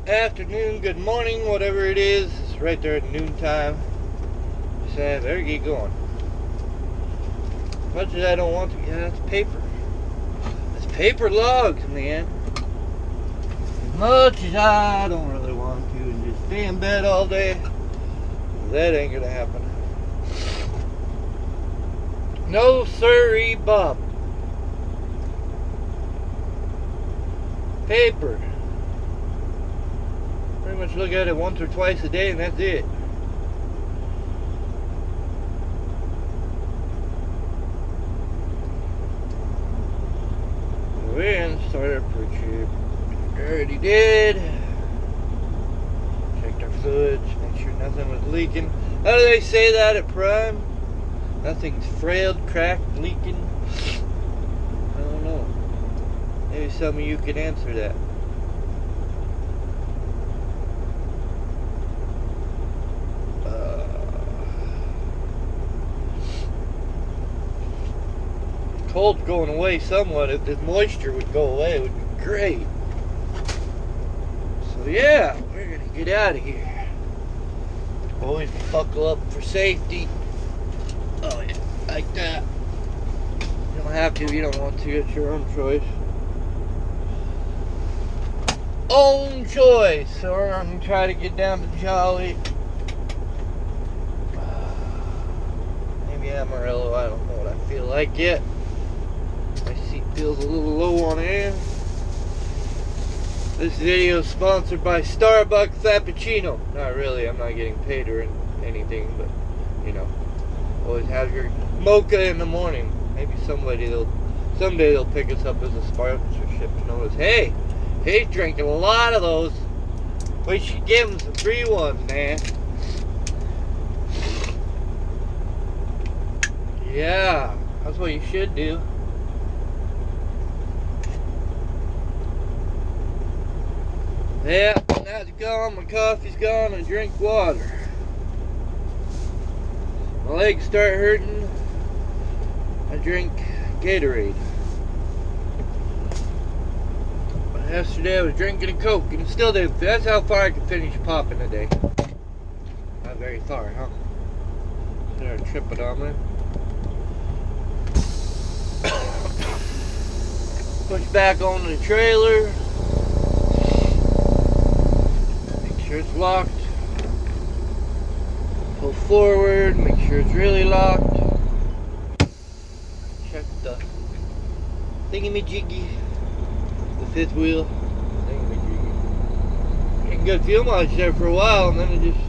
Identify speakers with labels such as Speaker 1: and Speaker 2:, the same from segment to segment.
Speaker 1: Afternoon, good morning, whatever it is. It's right there at noontime. Just I better get going. As much as I don't want to, yeah, that's paper. It's paper logs, man. As much as I don't really want to and just stay in bed all day, that ain't gonna happen. No sirree, Bob. Paper. Pretty much look at it once or twice a day and that's it. Wind started pretty cheap. Already did. Checked our fluids, make sure nothing was leaking. How do they say that at Prime? Nothing's frailed, cracked, leaking. I don't know. Maybe some of you can answer that. Cold's going away somewhat. If the moisture would go away, it would be great. So yeah, we're gonna get out of here. Always buckle up for safety. Oh yeah, like that. You don't have to if you don't want to. It's your own choice. Own choice. So we're gonna try to get down to Jolly. Maybe Amarillo. I don't know what I feel like yet. My seat feels a little low on air. This video is sponsored by Starbucks Frappuccino. Not really, I'm not getting paid or anything, but you know, always have your mocha in the morning. Maybe someday they'll pick us up as a sponsorship and notice, hey, he's drinking a lot of those. We should give him some free ones, man. Yeah, that's what you should do. Yeah, that's gone, my coffee's gone, I drink water. My legs start hurting, I drink Gatorade. But yesterday I was drinking a Coke and it still didn't. That's how far I can finish popping a day. Not very far, huh? There's a tripodometer. Push back on the trailer. Make sure it's locked. Pull forward, make sure it's really locked. Check the thingy-majiggy. The fifth wheel. Thingy-majiggy. Getting good fuel mileage there for a while and then it just...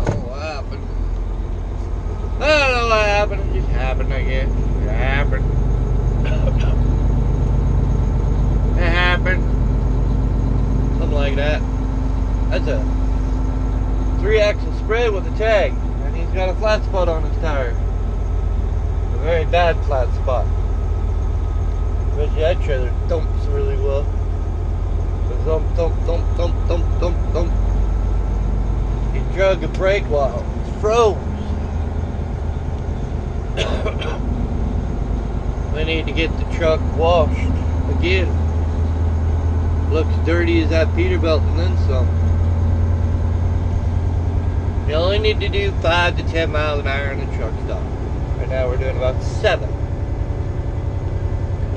Speaker 1: I don't know what happened. I don't know what happened. It just happened, I guess. It happened. It happened. Something like that. That's a 3-axle spread with a tag. And he's got a flat spot on his tire. A very bad flat spot. Especially that trailer thumps really well. Thump, thump, thump, thump, thump, thump, thump. He drug a brake while it froze. We need to get the truck washed again. Looks dirty as that Peterbilt and then some. You only need to do 5 to 10 miles an hour in the truck stop. Right now we're doing about 7.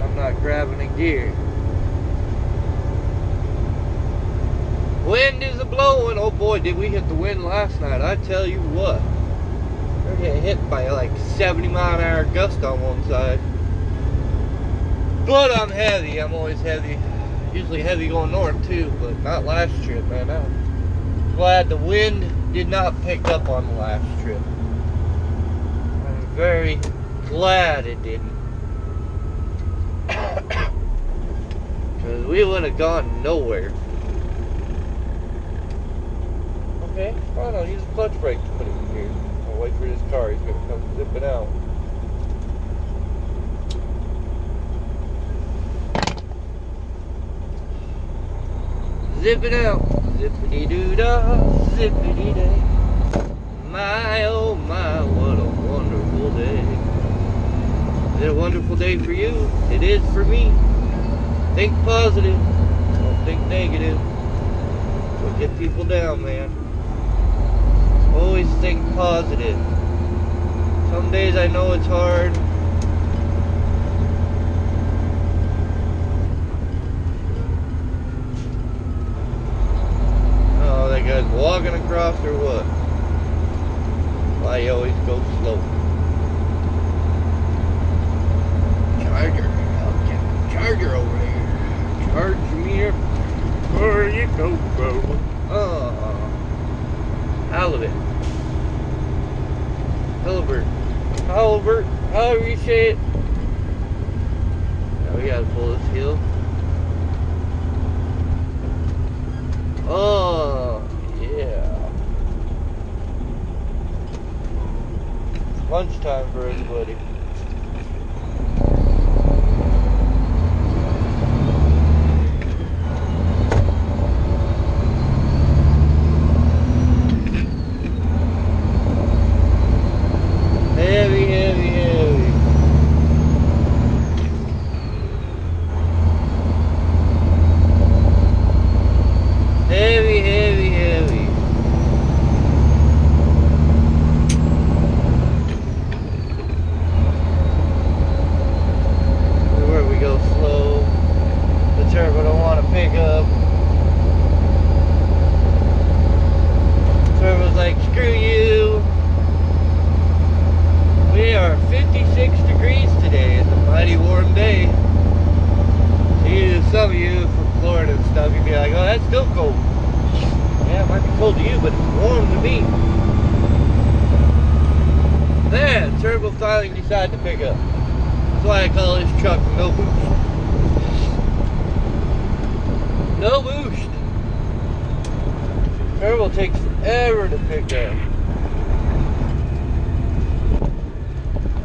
Speaker 1: I'm not grabbing a gear. Wind is a-blowing. Oh boy, did we hit the wind last night. I tell you what. We're getting hit by like 70 mile an hour gust on one side. But I'm heavy. I'm always heavy. Usually heavy going north too, but not last trip, man. I'm glad the wind did not pick up on the last trip. I'm very glad it didn't. Because we would have gone nowhere. Okay, fine, I'll use a clutch brake to put it in here. I'll wait for this car, he's going to come zipping out. Zipping out, zippity-doo-dah, zippity-day. My, oh my, what a wonderful day. Is it a wonderful day for you? It is for me. Think positive, don't think negative. Don't get people down, man. Always think positive. Some days I know it's hard. Oh, that guy's walking across or what? Why you always go slow? Charger. I'll get the charger over there. Charge me up. There you go, bro. Oh. Halibut. Halibut. Halibut. However you say it. Now we gotta pull this hill. Oh, yeah. Lunchtime for everybody. Heavy, heavy, heavy. Heavy, heavy, heavy. Where we go slow. The turbo don't want to pick up. Turbo's like, screw you. We are 56 degrees today. It's a mighty warm day. Some of you from Florida and stuff, you'd be like, oh, that's still cold. Yeah, it might be cold to you, but it's warm to me. There, turbo finally decided to pick up. That's why I call this truck no boost. No boost. Turbo takes forever to pick up.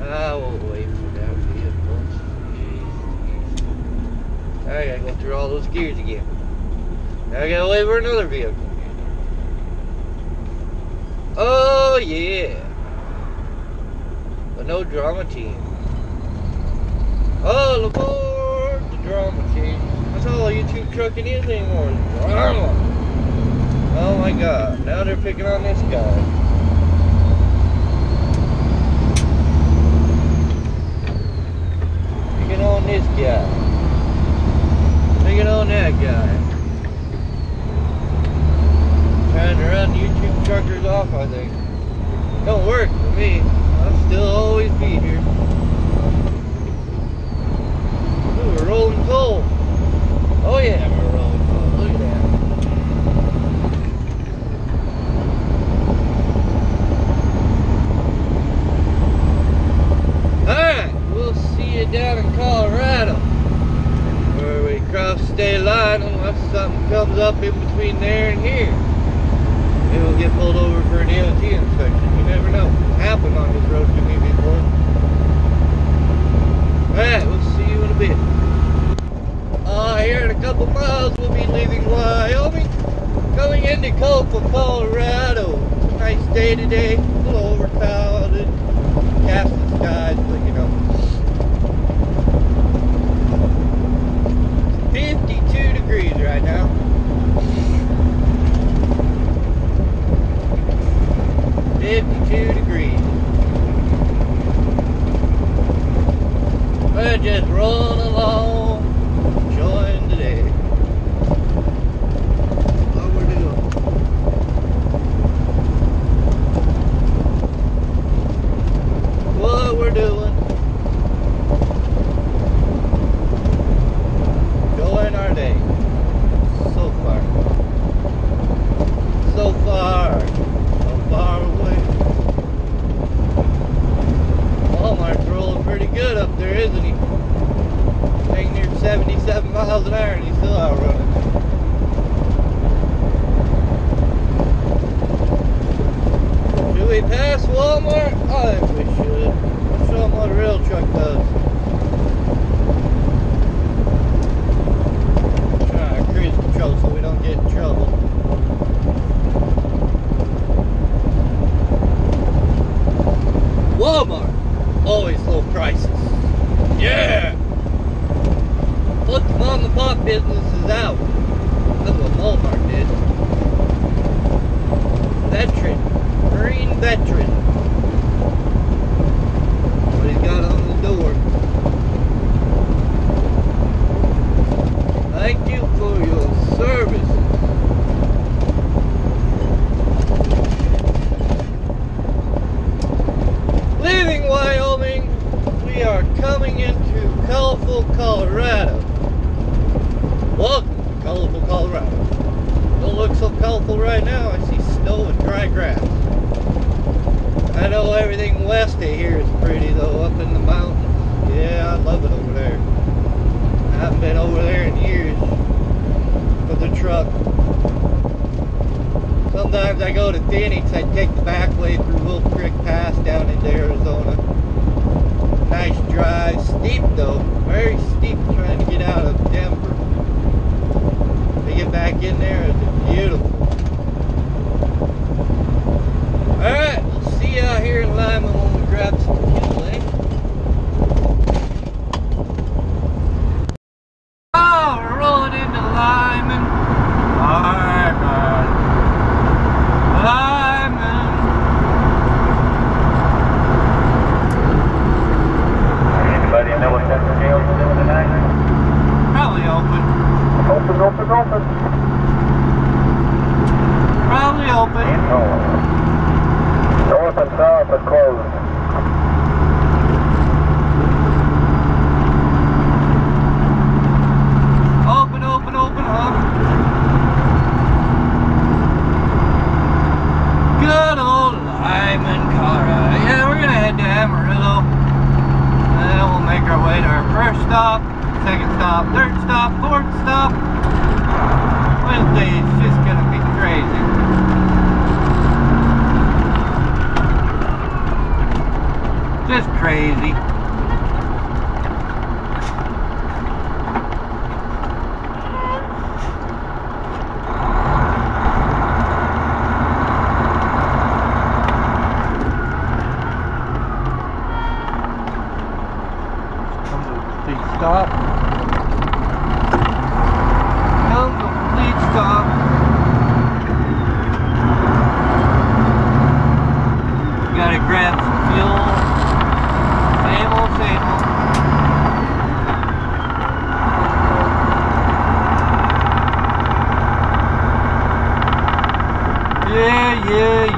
Speaker 1: I will wait for that vehicle. I gotta go through all those gears again. Now I gotta wait for another vehicle. Oh yeah. But no drama team. All aboard the drama team. That's all YouTube trucking is anymore. Drama. Oh my god. Now they're picking on this guy. On this guy. Taking on that guy. Trying to run YouTube truckers off, I think. Don't work for me. I'll still always be here. Ooh, we're rolling coal. Oh yeah, we're rolling coal. Look at that. Alright, we'll see you down in Colorado. Where we cross the state line unless something comes up in between there and here. Maybe we'll get pulled over for an DOT inspection. You never know. It's happened on this road to me before. Alright, we'll see you in a bit. Here in a couple miles we'll be leaving Wyoming, going into Copa, Colorado. It's a nice day today, a little overclouded, cast the skies, but you know. 52 degrees right now. We're just rolling along, enjoying the day. What we're doing. What we're doing. Enjoying our day. So far. So far. So far away. Walmart's rolling pretty good up there, isn't he? Dang near 77 miles an hour and he's still out running. Should we pass Walmart? I think we should. Let's show them what a real truck does. Try to cruise control so we don't get in trouble. Walmart! Always low prices. Yeah! Put the mom and pop businesses out. That's what Walmart did. Don't look so colorful right now. I see snow and dry grass. I know everything west of here is pretty though, up in the mountains. Yeah, I love it over there. I haven't been over there in years with the truck. Sometimes I go to Phoenix, I take the back way through Wolf Creek Pass down into Arizona. Nice drive, steep though, very steep trying to get out of Denver. To get back in there, it's beautiful. Alright, we'll see you out here in Lyman when we grab some fuel, eh? Oh, we're rolling into Lyman. Lyman. Lyman.
Speaker 2: Anybody know what that scale is doing tonight?
Speaker 1: Probably open.
Speaker 2: Open.
Speaker 1: Probably open.
Speaker 2: North and south are closed.
Speaker 1: Open, huh? Good old Lyman, Colorado. Yeah, we're gonna head to Amarillo. And then we'll make our way to our first stop, second stop, third stop, fourth stop. Wednesday is just gonna be crazy. Just crazy. Stop. Come to complete stop. Gotta grab some fuel. Same old.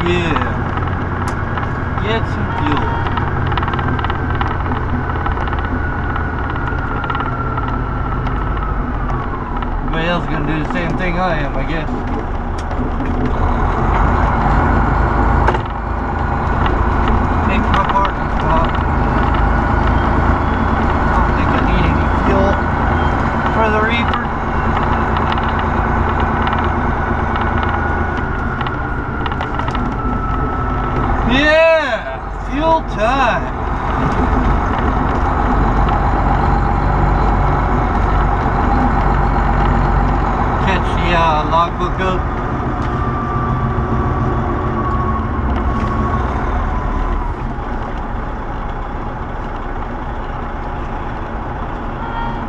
Speaker 1: Yeah. Get some fuel. Everybody else is gonna do the same thing I am, I guess. Take my parking spot. I don't think I need any fuel for the Reaper. Yeah! Fuel time! Logbook up.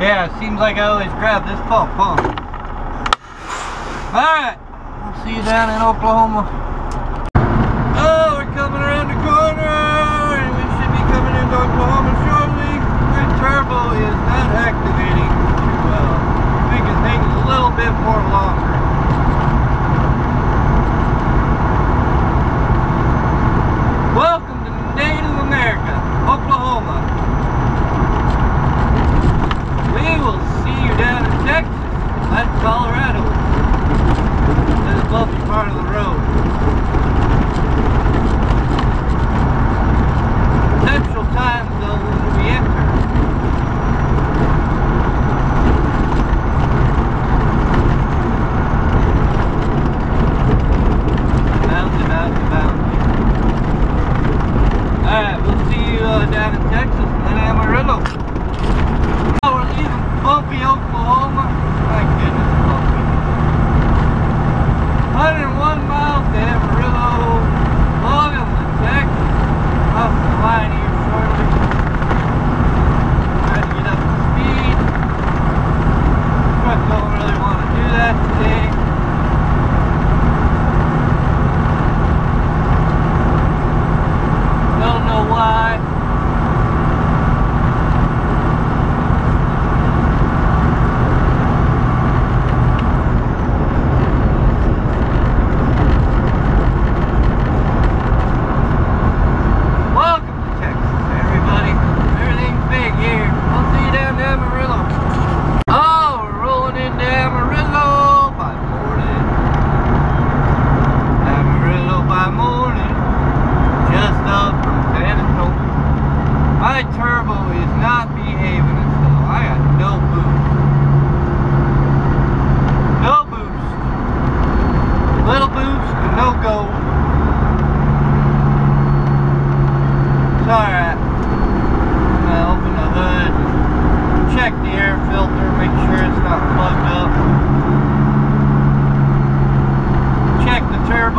Speaker 1: Yeah, it seems like I always grab this pump, huh? Alright, we'll see you down in Oklahoma. Oh, we're coming around the corner, and we should be coming into Oklahoma shortly. The turbo is not activating too well. Making things a little bit more longer. Welcome to Native America, Oklahoma. We will see you down in Texas, and Colorado. This bumpy part of the road. Central time zone when we enter.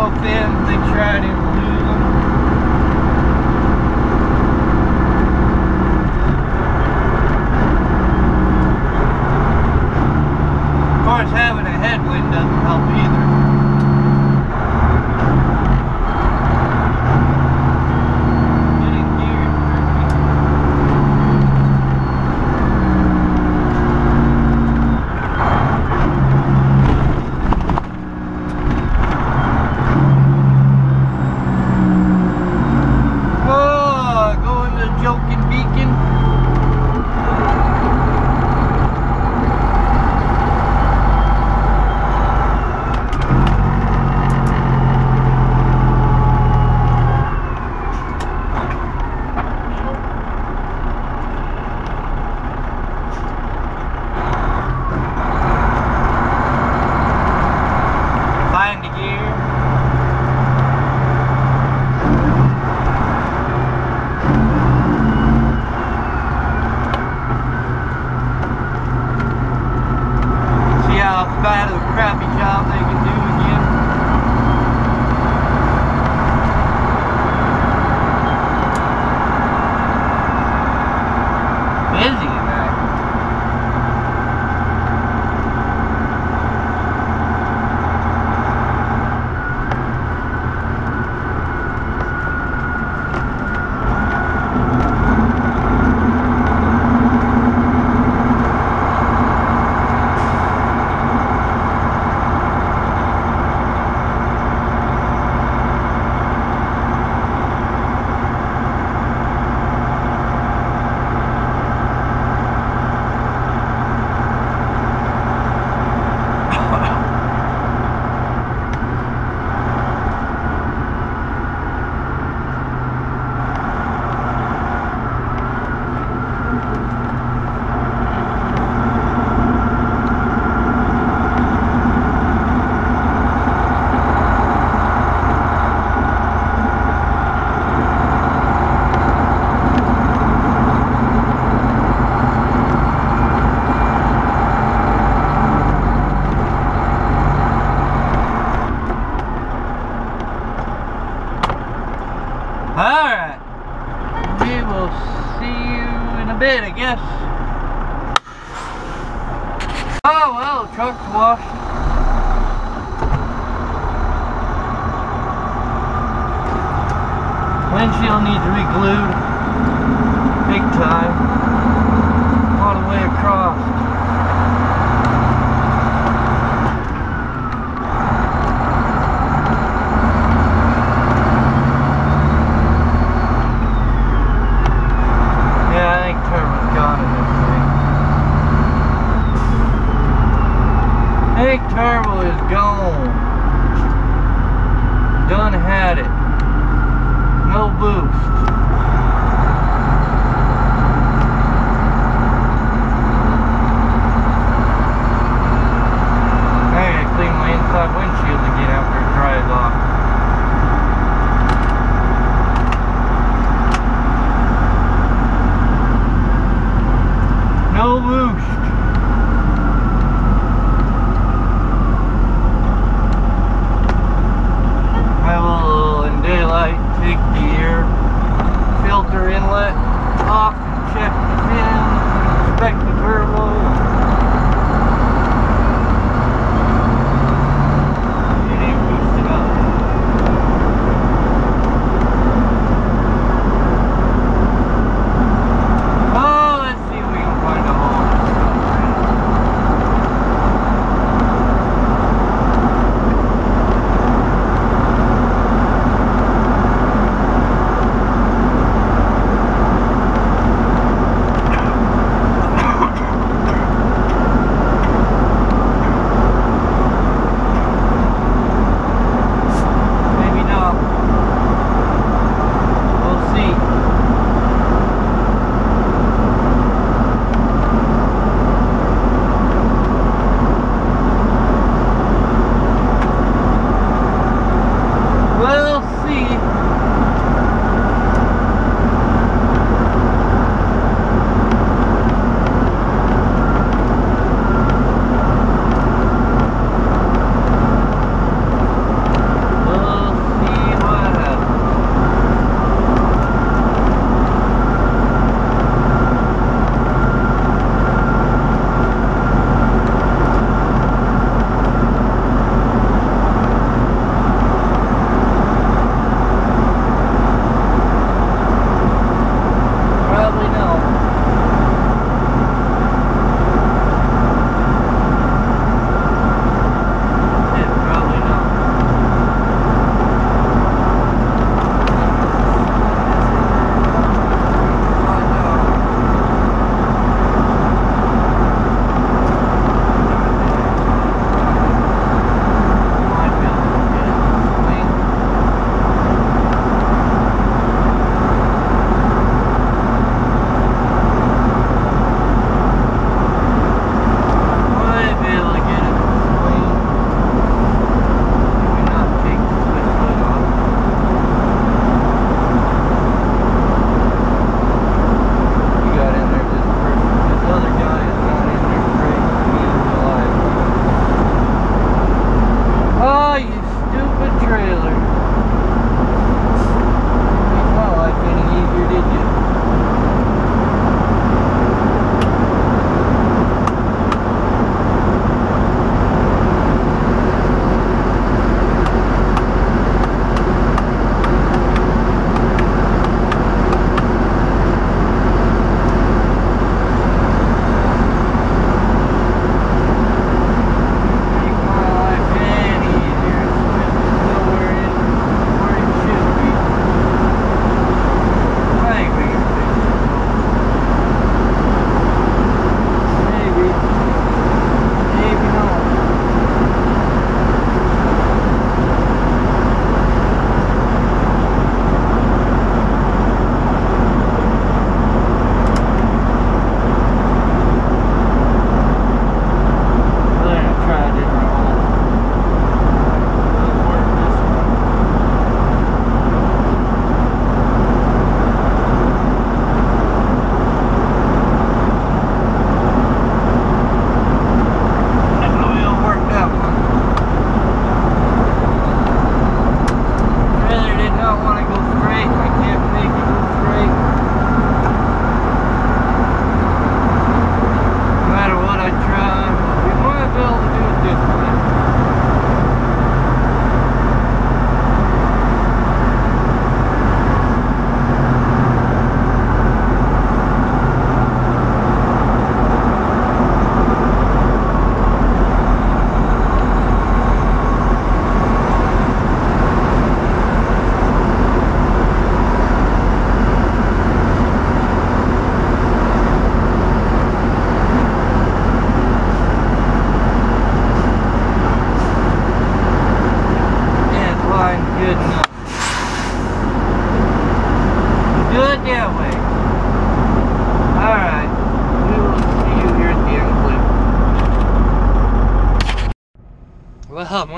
Speaker 1: tail fin, make sure I didn't lose them. Of course, having a headwind doesn't help either. Bad of a crappy job they can do again. Busy tonight. Alright, we will see you in a bit, I guess. Oh well, the truck's washed. Windshield needs re-glued. Big time. All the way across. Big turbo is gone. Done had it. No boost. I gotta clean my inside windshield again after it dries off. No boost. I will in daylight take the air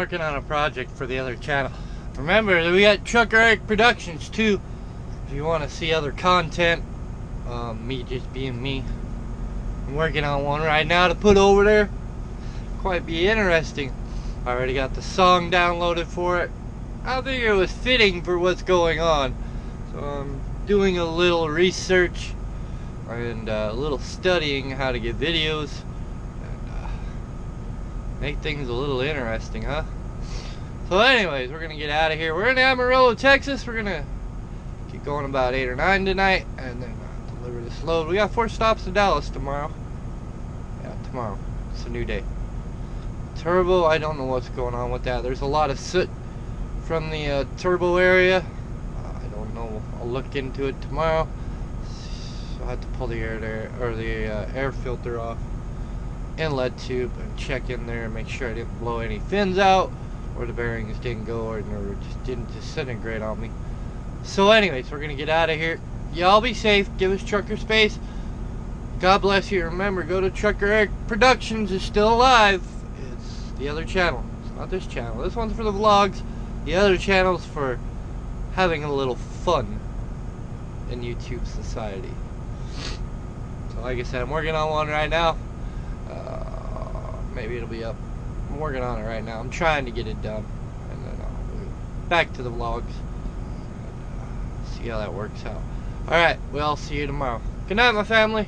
Speaker 1: working on a project for the other channel. Remember, we got Trucker Eric Productions too. If you want to see other content, me just being me. I'm working on one right now to put over there. Quite be interesting. I already got the song downloaded for it. I think it was fitting for what's going on. So I'm doing a little research and a little studying how to get videos and make things a little interesting, huh? So anyways, we're gonna get out of here. We're in Amarillo, Texas. We're gonna keep going about 8 or 9 tonight and then deliver this load. We got 4 stops to Dallas tomorrow. Yeah, tomorrow. It's a new day. Turbo, I don't know what's going on with that. There's a lot of soot from the turbo area. I don't know. I'll look into it tomorrow. So I have to pull the air filter off, inlet tube, and check in there and make sure I didn't blow any fins out, or the bearings didn't go, or just didn't disintegrate on me. So anyways, we're gonna get out of here. Y'all be safe. Give us Trucker Space. God bless you. Remember, go to Trucker Eric Productions. Is still alive. It's the other channel. It's not this channel. This one's for the vlogs. The other channel's for having a little fun in YouTube society. So like I said, I'm working on one right now. Maybe it'll be up. I'm working on it right now. I'm trying to get it done, and then I'll go back to the vlogs and see how that works out. Alright, well, see you tomorrow. Good night, my family.